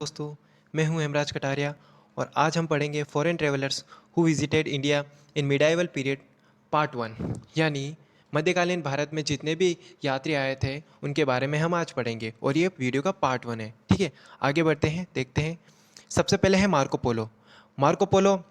दोस्तों, मैं हूं हेमराज कटारिया और आज हम पढ़ेंगे foreign travellers who visited India in medieval period part one. यानी मध्यकालीन भारत में जितने भी यात्री आए थे उनके बारे में हम आज पढ़ेंगे और ये वीडियो का पार्ट वन है। ठीक है, आगे बढ़ते हैं, देखते हैं। सबसे पहले है Marco Polo. Marco Polo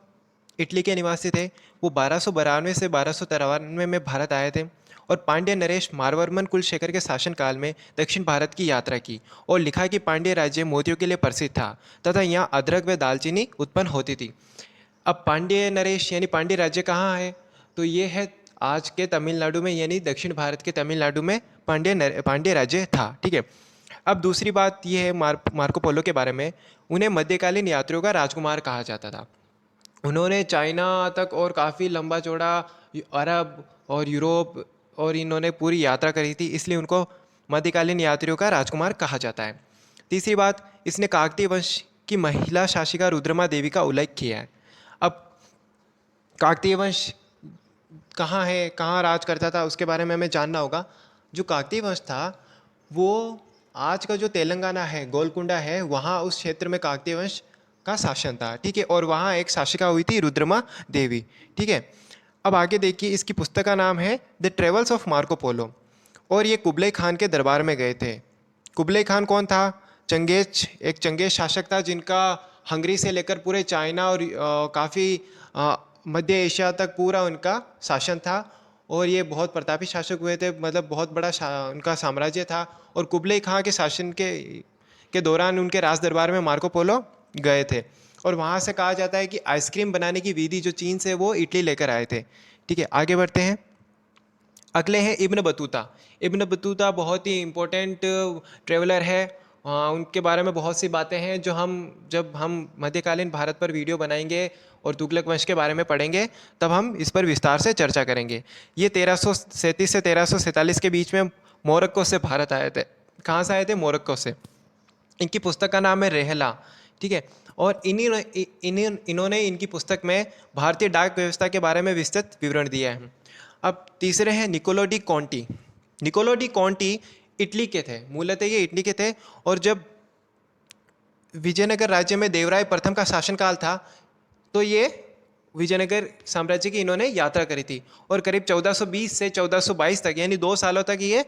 Italy के निवासी थे। वो 1292 से 1293 में भारत आए थे और पांड्य नरेश मारवर्मन कुलशेखर के शासनकाल में दक्षिण भारत की यात्रा की और लिखा कि पांड्य राज्य मोतियों के लिए प्रसिद्ध था तथा यहाँ अदरक व दालचीनी उत्पन्न होती थी। अब पांड्य नरेश यानी पांड्य राज्य कहाँ है? तो ये है आज के तमिलनाडु में, यानी दक्षिण भारत के तमिलनाडु में पांड्य राज्य था। ठीक है, अब दूसरी बात यह है मार्को पोलो के बारे में। उन्हें मध्यकालीन यात्रियों का राजकुमार कहा जाता था। उन्होंने चाइना तक और काफ़ी लंबा चौड़ा अरब और यूरोप और इन्होंने पूरी यात्रा करी थी, इसलिए उनको मध्यकालीन यात्रियों का राजकुमार कहा जाता है। तीसरी बात, इसने काकतीय वंश की महिला शासिका रुद्रमा देवी का उल्लेख किया है। अब काकतीय वंश कहाँ है, कहाँ राज करता था, उसके बारे में हमें जानना होगा। जो काकतीय वंश था वो आज का जो तेलंगाना है, गोलकुंडा है, वहाँ उस क्षेत्र में काकतीय वंश का शासन था। ठीक है, और वहाँ एक शासिका हुई थी रुद्रमा देवी। ठीक है, अब आगे देखिए, इसकी पुस्तक का नाम है the travels of Marco Polo और ये कुबलई खान के दरबार में गए थे। कुबलई खान कौन था? एक चंगेज शासक था जिनका हंगरी से लेकर पूरे चाइना और काफ़ी मध्य एशिया तक पूरा उनका शासन था और ये बहुत प्रतापी शासक हुए थे, मतलब बहुत बड़ा उनका साम्राज्य था। और कुबलई खां के शासन के दौरान उनके राज दरबार में मार्को पोलो गए थे और वहाँ से कहा जाता है कि आइसक्रीम बनाने की विधि जो चीन से वो इटली लेकर आए थे। ठीक है, आगे बढ़ते हैं। अगले हैं इब्न बतूता। इब्न बतूता बहुत ही इम्पोर्टेंट ट्रेवलर है। उनके बारे में बहुत सी बातें हैं जो जब हम मध्यकालीन भारत पर वीडियो बनाएंगे और तुगलक वंश के बारे में पढ़ेंगे तब हम इस पर विस्तार से चर्चा करेंगे। ये 1337 से 1347 के बीच में मोरक्को से भारत आए थे। कहाँ से आए थे? मोरक्को से। इनकी पुस्तक का नाम है रेहला। ठीक है, और इन्होंने इनकी पुस्तक में भारतीय डाक व्यवस्था के बारे में विस्तृत विवरण दिया है। अब तीसरे हैं Niccolo de Conti. Niccolo de Conti Italy के थे, मूलतः ये इटली के थे और जब विजयनगर राज्य में देवराय प्रथम का शासनकाल था तो ये विजयनगर साम्राज्य की इन्होंने यात्रा करी थी और करीब 1420 से 1422 तक यानी 2 सालों तक ये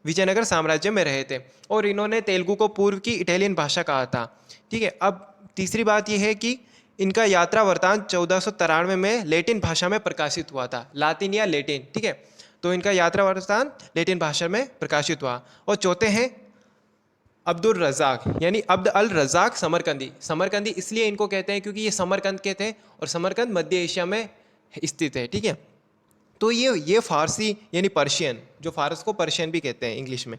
विजयनगर साम्राज्य में रहे थे और इन्होंने तेलुगु को पूर्व की इटालियन भाषा कहा था। ठीक है, अब तीसरी बात यह है कि इनका यात्रा वृत्तांत 1493 में लैटिन भाषा में प्रकाशित हुआ था, लातिन या लैटिन। ठीक है, तो इनका यात्रा वृत्तांत लैटिन भाषा में प्रकाशित हुआ। और चौथे हैं अब्दुल रज़ाक यानी अब्द अल रज़ाक समरकंदी। समरकंदी इसलिए इनको कहते हैं क्योंकि ये समरकंद के थे और समरकंद मध्य एशिया में स्थित है। ठीक है, तो ये फारसी यानी पर्शियन, जो फारस को पर्शियन भी कहते हैं इंग्लिश में,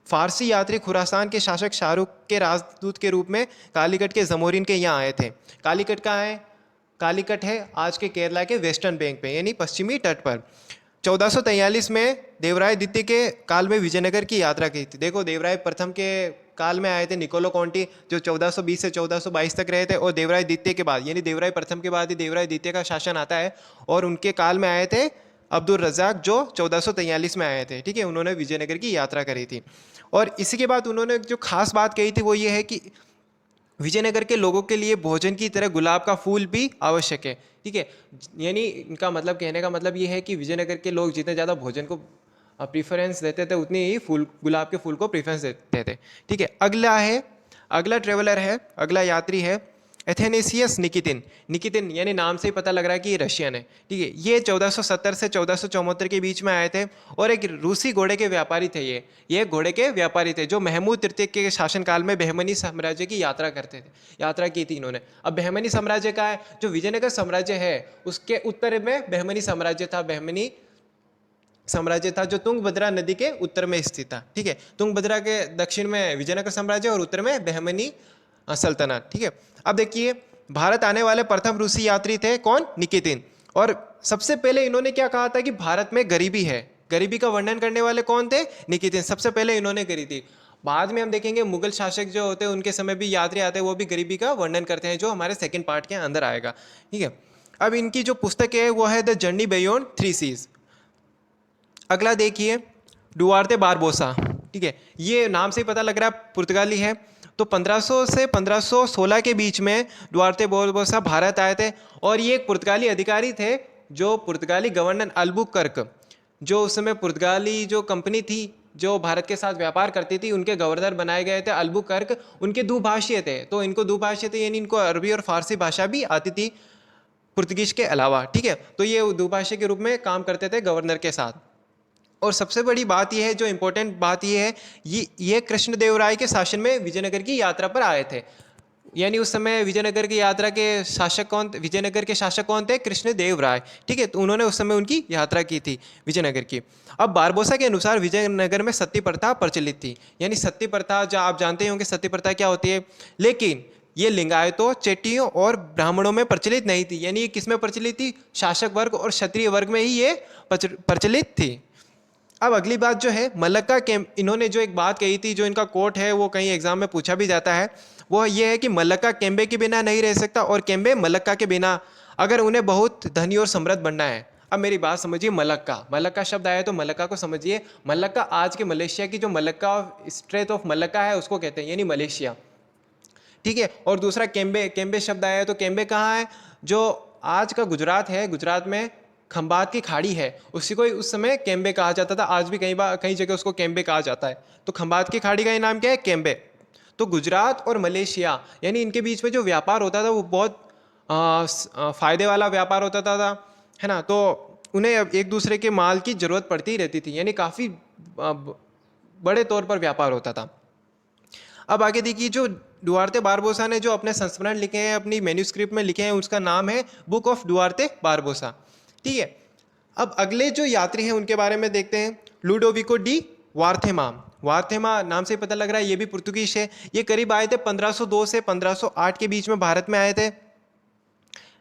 फारसी यात्री खुरासान के शासक शाहरुख के राजदूत के रूप में कालीकट के जमोरिन के यहाँ आए थे। कालीकट कहाँ है? कालीकट है आज के केरला के वेस्टर्न बैंक पे यानी पश्चिमी तट पर। 1443 में देवराय द्वितीय के काल में विजयनगर की यात्रा की थी। देखो, देवराय प्रथम के काल में आए थे निकोलो कॉन्टी जो 1420 से 1422 तक रहे थे और देवराय द्वितीय के बाद यानी देवराय प्रथम के बाद ही देवराय द्वितीय का शासन आता है और उनके काल में आए थे अब्दुल रज़ाक जो 1443 में आए थे। ठीक है, उन्होंने विजयनगर की यात्रा करी थी और इसी के बाद उन्होंने जो खास बात कही थी वो ये है कि विजयनगर के लोगों के लिए भोजन की तरह गुलाब का फूल भी आवश्यक है। ठीक है, यानी इनका मतलब, कहने का मतलब ये है कि विजयनगर के लोग जितने ज़्यादा भोजन को प्रीफरेंस देते थे उतनी ही गुलाब के फूल को प्रीफरेंस देते थे। ठीक है, अगला ट्रेवलर है, अगला यात्री है एथेनेसियस निकितिन। निकितिन यानी नाम से ही पता लग रहा है कि ये रशियन है। ठीक है, ये 1470 से 1474 के बीच में आए थे और एक रूसी घोड़े के व्यापारी थे। ये घोड़े के व्यापारी थे जो महमूद तृतीय के शासनकाल में बहमनी साम्राज्य की यात्रा की थी इन्होंने। अब बहमनी साम्राज्य का है, जो विजयनगर साम्राज्य है उसके उत्तर में बहमनी साम्राज्य था जो तुंगभद्रा नदी के उत्तर में स्थित था। ठीक है, तुंगभद्रा के दक्षिण में विजयनगर साम्राज्य और उत्तर में बहमनी सल्तनत। ठीक है, अब देखिए, भारत आने वाले प्रथम रूसी यात्री थे कौन? निकितिन। और सबसे पहले इन्होंने क्या कहा था कि भारत में गरीबी है। गरीबी का वर्णन करने वाले कौन थे? निकितिन। सबसे पहले इन्होंने करी थी। बाद में हम देखेंगे मुगल शासक जो होते हैं उनके समय भी यात्री आते हैं, वो भी गरीबी का वर्णन करते हैं, जो हमारे सेकंड पार्ट के अंदर आएगा। ठीक है, अब इनकी जो पुस्तक है वो है द जर्नी बियॉन्ड 3 सीज। अगला देखिए, डुआर्ते बारबोसा। ठीक है, ये नाम से ही पता लग रहा है पुर्तगाली है तो 1500 से 1516 के बीच में डुआर्ते बारबोसा भारत आए थे और ये एक पुर्तगाली अधिकारी थे जो पुर्तगाली गवर्नर अल्बुकर्क, जो उस समय पुर्तगाली जो कंपनी थी जो भारत के साथ व्यापार करती थी, उनके गवर्नर बनाए गए थे अल्बुकर्क। उनके दुभाषीय थे, तो इनको दुभाषीय थे यानी इनको अरबी और फारसी भाषा भी आती थी पुर्तगीज के अलावा, ठीक है। तो ये दुभाषी के रूप में काम करते थे गवर्नर के साथ। और सबसे बड़ी बात यह है, जो इम्पोर्टेंट बात यह है, ये कृष्णदेवराय के शासन में विजयनगर की यात्रा पर आए थे। यानी उस समय विजयनगर की यात्रा के शासक कौन, विजयनगर के शासक कौन थे? कृष्णदेवराय, ठीक है। तो उन्होंने उस समय उनकी यात्रा की थी विजयनगर की। अब बारबोसा के अनुसार विजयनगर में सती प्रथा प्रचलित थी। यानी सती प्रथा, जो आप जानते होंगे सती प्रथा क्या होती है, लेकिन ये लिंगायतों, चेट्टियों और ब्राह्मणों में प्रचलित नहीं थी। यानी ये किस में प्रचलित थी? शासक वर्ग और क्षत्रिय वर्ग में ही ये प्रचलित थी। अब अगली बात जो है मलक्का कैंप, इन्होंने जो एक बात कही थी, जो इनका कोट है वो कहीं एग्जाम में पूछा भी जाता है, वो ये है कि मलक्का केम्बे के बिना नहीं रह सकता और केम्बे मलक्का के बिना, अगर उन्हें बहुत धनी और समृद्ध बनना है। अब मेरी बात समझिए, मलक्का, मलक्का शब्द आया तो मलक्का को समझिए। मलक्का आज के मलेशिया की जो मलक्का, स्ट्रेट ऑफ मलक्का है उसको कहते हैं, यानी मलेशिया, ठीक है। और दूसरा केम्बे, केम्बे शब्द आया है तो केम्बे कहाँ है? जो आज का गुजरात है, गुजरात में खंबात की खाड़ी है, उसी को उस समय केम्बे कहा जाता था। आज भी कई जगह उसको केम्बे कहा जाता है। तो खंबात की खाड़ी का ये नाम क्या है? केम्बे। तो गुजरात और मलेशिया, यानी इनके बीच में जो व्यापार होता था वो बहुत फायदे वाला व्यापार होता था, है ना। तो उन्हें एक दूसरे के माल की जरूरत पड़ती ही रहती थी, यानी काफ़ी बड़े तौर पर व्यापार होता था। अब आगे देखिए, जो डुआर्ते बारबोसा ने जो अपने संस्मरण लिखे हैं, अपनी मैन्यूस्क्रिप्ट में लिखे हैं, उसका नाम है बुक ऑफ डुआर्ते बारबोसा, ठीक है। अब अगले जो यात्री हैं उनके बारे में देखते हैं। लुडोविको डी वार्थेमा, वार्थेमा नाम से पता लग रहा है ये भी पुर्तगीज है। ये करीब आए थे 1502 से 1508 के बीच में भारत में आए थे,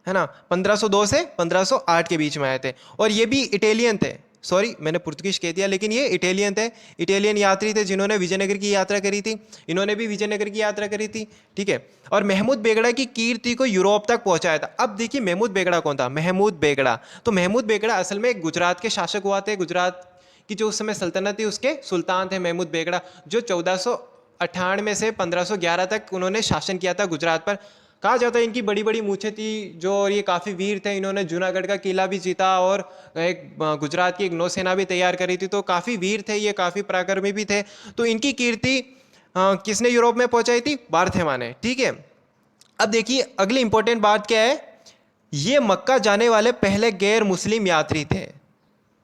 है ना। 1502 से 1508 के बीच में आए थे और ये भी इटालियन थे। सॉरी, मैंने पुर्तगीज कह दिया, लेकिन ये इटालियन थे, इटालियन यात्री थे जिन्होंने विजयनगर की यात्रा करी थी। इन्होंने भी विजयनगर की यात्रा करी थी, ठीक है। और महमूद बेगड़ा की कीर्ति को यूरोप तक पहुंचाया था। अब देखिए महमूद बेगड़ा कौन था? महमूद बेगड़ा, तो महमूद बेगड़ा असल में गुजरात के शासक हुआ थे। गुजरात की जो उस समय सल्तनत थी उसके सुल्तान थे महमूद बेगड़ा, जो 1498 से 1511 तक उन्होंने शासन किया था गुजरात पर। कहा जाता है इनकी बड़ी बड़ी मूछें थी, जो और ये काफ़ी वीर थे। इन्होंने जूनागढ़ का किला भी जीता और एक गुजरात की एक नौसेना भी तैयार करी थी। तो काफ़ी वीर थे ये, काफ़ी पराक्रमी भी थे। तो इनकी कीर्ति किसने यूरोप में पहुंचाई थी? बार्थेमा ने, ठीक है। अब देखिए अगली इंपॉर्टेंट बात क्या है, ये मक्का जाने वाले पहले गैर मुस्लिम यात्री थे।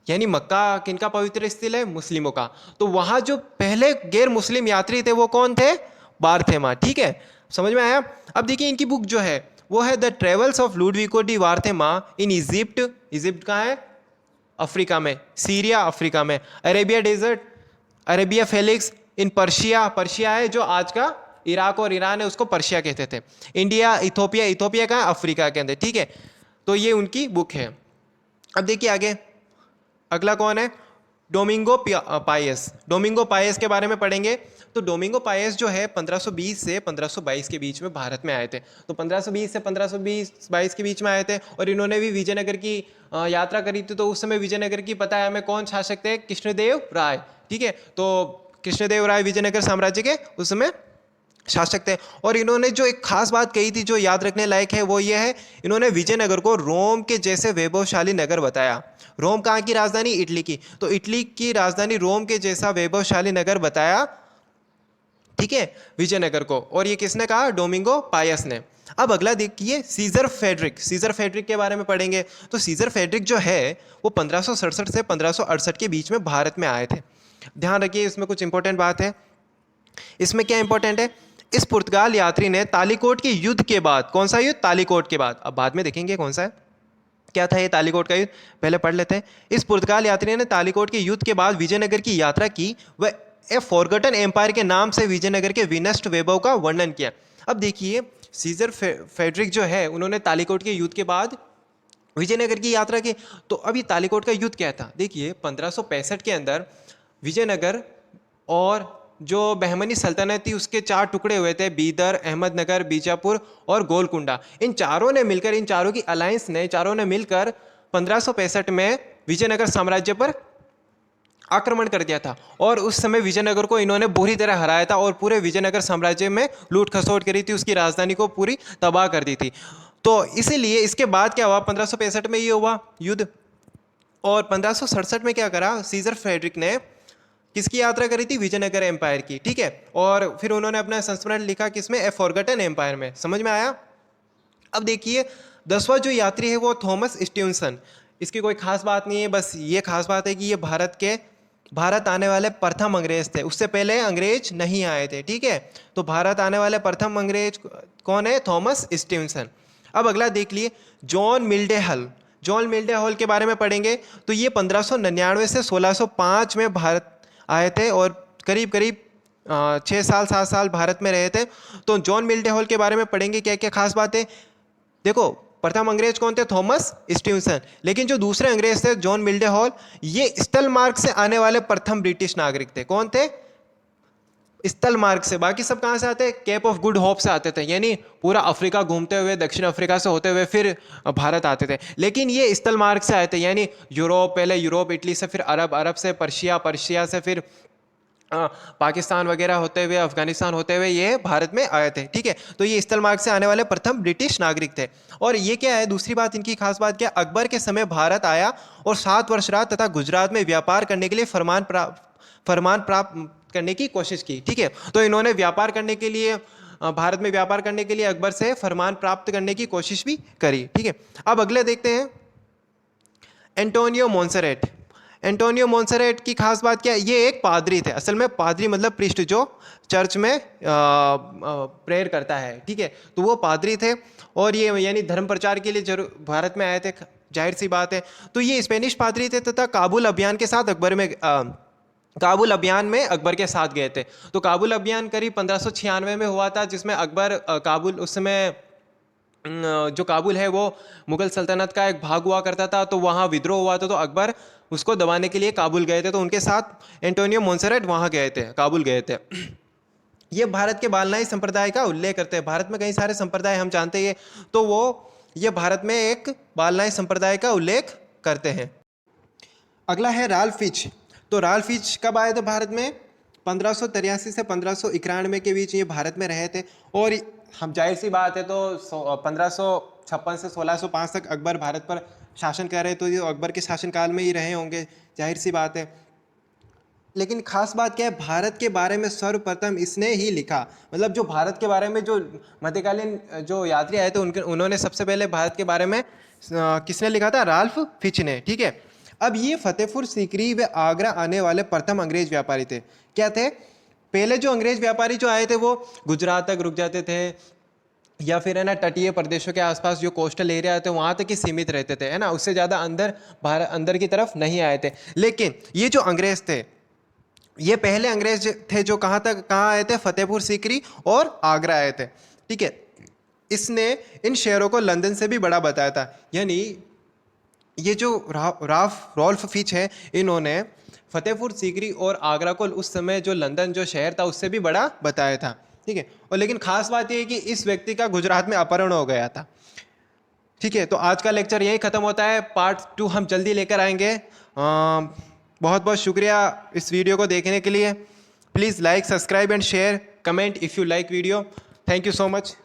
यानी मक्का किनका पवित्र स्थल है? मुस्लिमों का। तो वहां जो पहले गैर मुस्लिम यात्री थे वो कौन थे? बार्थेमा, ठीक है। समझ में आया? अब देखिए इनकी बुक जो है वो है the travels of Ludovico di Varthema in Egypt. Egypt कहाँ है? अफ्रीका में, सीरिया अफ्रीका में। Arabia desert, Arabia Felix in Persia, Persia है जो आज का इराक और ईरान है, उसको पर्शिया कहते थे। इंडिया, इथोपिया, इथोपिया का अफ्रीका के अंदर, ठीक है। तो ये उनकी बुक है। अब देखिए आगे अगला कौन है? Domingo Paes. डोमिंगो पायस के बारे में पढ़ेंगे। तो डोमिंगो पायस जो है 1520 से 1522 के बीच में भारत में आए थे। तो 1520 से 1522 के बीच में आए थे और इन्होंने भी विजयनगर की यात्रा करी थी। तो उस समय विजयनगर की, पता है हमें, कौन शासक थे? कृष्णदेव राय, ठीक है। तो कृष्णदेव राय विजयनगर साम्राज्य के उस समय शासक थे। और इन्होंने जो एक खास बात कही थी जो याद रखने लायक है वो ये है, इन्होंने विजयनगर को रोम के जैसे वैभवशाली नगर बताया। रोम कहाँ की राजधानी? इटली की। तो इटली की राजधानी रोम के जैसा वैभवशाली नगर बताया, ठीक है, विजयनगर को। और ये किसने कहा? डोमिंगो पायस ने। अब अगला देखिए सीजर फेडरिक। सीजर फेडरिक के बारे में पढ़ेंगे। तो सीजर फेडरिक जो है वो 1567 से 1568 के बीच में भारत में आए थे। ध्यान रखिए इसमें कुछ इंपॉर्टेंट बात है। इसमें क्या इंपॉर्टेंट है? इस पुर्तगाल यात्री ने तालीकोट के युद्ध के बाद, कौन सा युद्ध? तालीकोट के बाद, अब बाद में देखेंगे कौन सा है, क्या था ये तालीकोट का युद्ध, पहले पढ़ लेते हैं। इस पुर्तगाल यात्री ने तालीकोट के युद्ध के बाद विजयनगर की यात्रा की। वह ए फॉरगटन एम्पायर के नाम से विजयनगर के विनष्ट वैभव का वर्णन किया। अब देखिए सीजर फेडरिक जो है उन्होंने तालीकोट के युद्ध के बाद विजयनगर की यात्रा की। तो अभी तालीकोट का युद्ध क्या था? देखिए 1565 के अंदर विजयनगर और जो बहमनी सल्तनत थी उसके 4 टुकड़े हुए थे, बीदर, अहमदनगर, बीजापुर और गोलकुंडा। इन चारों ने मिलकर, इन चारों की अलायंस ने, चारों ने मिलकर 1565 में विजयनगर साम्राज्य पर आक्रमण कर दिया था और उस समय विजयनगर को इन्होंने बुरी तरह हराया था और पूरे विजयनगर साम्राज्य में लूट खसोट करी थी, उसकी राजधानी को पूरी तबाह कर दी थी। तो इसीलिए इसके बाद क्या हुआ, 1565 में ये हुआ युद्ध। और 1567 में क्या करा, सीजर फ्रेडरिक ने किसकी यात्रा करी थी, विजयनगर एम्पायर की, ठीक है। और फिर उन्होंने अपना संस्मरण लिखा किसमें, ए फॉरगटन एम्पायर में। समझ में आया। अब देखिए 10वां जो यात्री है वो थॉमस स्टीवनसन। इसकी कोई खास बात नहीं है, बस ये खास बात है कि ये भारत आने वाले प्रथम अंग्रेज थे, उससे पहले अंग्रेज नहीं आए थे, ठीक है। तो भारत आने वाले प्रथम अंग्रेज कौन है, थॉमस स्टीवनसन। अब अगला देख लिए जॉन मिल्डे हॉल। जॉन मिल्डे हॉल के बारे में पढ़ेंगे तो ये 1599 से 1605 में भारत आए थे और करीब करीब 6 साल 7 साल भारत में रहे थे। तो जॉन मिल्डे हॉल के बारे में पढ़ेंगे क्या क्या खास बातें। देखो प्रथम अंग्रेज कौन थे, थॉमस स्टीवनसन। लेकिन जो दूसरे अंग्रेज थे जॉन मिल्डे हॉल, ये स्थल मार्ग से आने वाले प्रथम ब्रिटिश नागरिक थे। कौन थे, स्थल मार्ग से। बाकी सब कहाँ से आते, केप ऑफ गुड होप से आते थे, यानी पूरा अफ्रीका घूमते हुए दक्षिण अफ्रीका से होते हुए फिर भारत आते थे। लेकिन ये स्थल मार्ग से आए थे, यानी यूरोप, पहले यूरोप इटली से, फिर अरब, अरब से पर्शिया, पर्शिया से फिर पाकिस्तान वगैरह होते हुए, अफगानिस्तान होते हुए ये भारत में आए थे, ठीक है। तो ये स्थल मार्ग से आने वाले प्रथम ब्रिटिश नागरिक थे। और ये क्या है, दूसरी बात इनकी खास बात क्या, अकबर के समय भारत आया और 7 वर्ष रहा तथा गुजरात में व्यापार करने के लिए फरमान प्राप्त करने की कोशिश की, ठीक है। तो इन्होंने व्यापार करने के लिए, भारत में व्यापार करने के लिए अकबर से फरमान प्राप्त करने की कोशिश भी करी, ठीक है। अब अगले देखते हैं एंटोनियो मोंसेरेट। एंटोनियो मोंसेरेट की खास बात क्या है, ये एक पादरी थे। असल में पादरी मतलब प्रीस्ट, जो चर्च में प्रेयर करता है, ठीक है। तो वो पादरी थे और ये यानी धर्म प्रचार के लिए जरूर भारत में आए थे, जाहिर सी बात है। तो ये स्पेनिश पादरी थे तथा काबुल अभियान के साथ काबुल अभियान में अकबर के साथ गए थे। तो काबुल अभियान करीब 1596 में हुआ था, जिसमें अकबर काबुल, उस समय जो काबुल है वो मुगल सल्तनत का एक भाग हुआ करता था, तो वहाँ विद्रोह हुआ था, तो अकबर उसको दबाने के लिए काबुल गए थे। तो उनके साथ एंटोनियो मोंसेरेट वहाँ गए थे, काबुल गए थे। ये भारत के बालनाई संप्रदाय का उल्लेख करते हैं। भारत में कई सारे संप्रदाय हम जानते हैं, तो वो ये भारत में एक बालनाई संप्रदाय का उल्लेख करते हैं। अगला है राल्फ फिच। तो राल्फ फिच कब आए थे भारत में, 1583 से 1591 के बीच ये भारत में रहे थे। और हम जाहिर सी बात है, तो 1556 से 1605 तक अकबर भारत पर शासन कर रहे, तो ये अकबर के शासनकाल में ही रहे होंगे, जाहिर सी बात है। लेकिन खास बात क्या है, भारत के बारे में सर्वप्रथम इसने ही लिखा। मतलब जो भारत के बारे में जो मध्यकालीन जो यात्री आए थे उन्होंने सबसे पहले भारत के बारे में किसने लिखा था, राल्फ फिच ने, ठीक है। अब ये फतेहपुर सीकरी व आगरा आने वाले प्रथम अंग्रेज व्यापारी थे। क्या थे, पहले जो अंग्रेज व्यापारी जो आए थे वो गुजरात तक रुक जाते थे, या फिर है ना तटीय प्रदेशों के आसपास जो कोस्टल एरिया थे वहाँ तक ही सीमित रहते थे, है ना, उससे ज़्यादा अंदर की तरफ नहीं आए थे। लेकिन ये जो अंग्रेज थे, ये पहले अंग्रेज थे जो कहाँ आए थे, फतेहपुर सीकरी और आगरा आए थे, ठीक है। इसने इन शहरों को लंदन से भी बड़ा बताया था। यानी ये जो रॉल्फ फिच है, इन्होंने फतेहपुर सीकरी और आगरा को उस समय जो लंदन जो शहर था उससे भी बड़ा बताया था, ठीक है। और लेकिन खास बात यह है कि इस व्यक्ति का गुजरात में अपहरण हो गया था, ठीक है। तो आज का लेक्चर यही खत्म होता है, पार्ट 2 हम जल्दी लेकर आएंगे। बहुत बहुत शुक्रिया इस वीडियो को देखने के लिए। Please like, subscribe and share, comment if you like video. Thank you so much.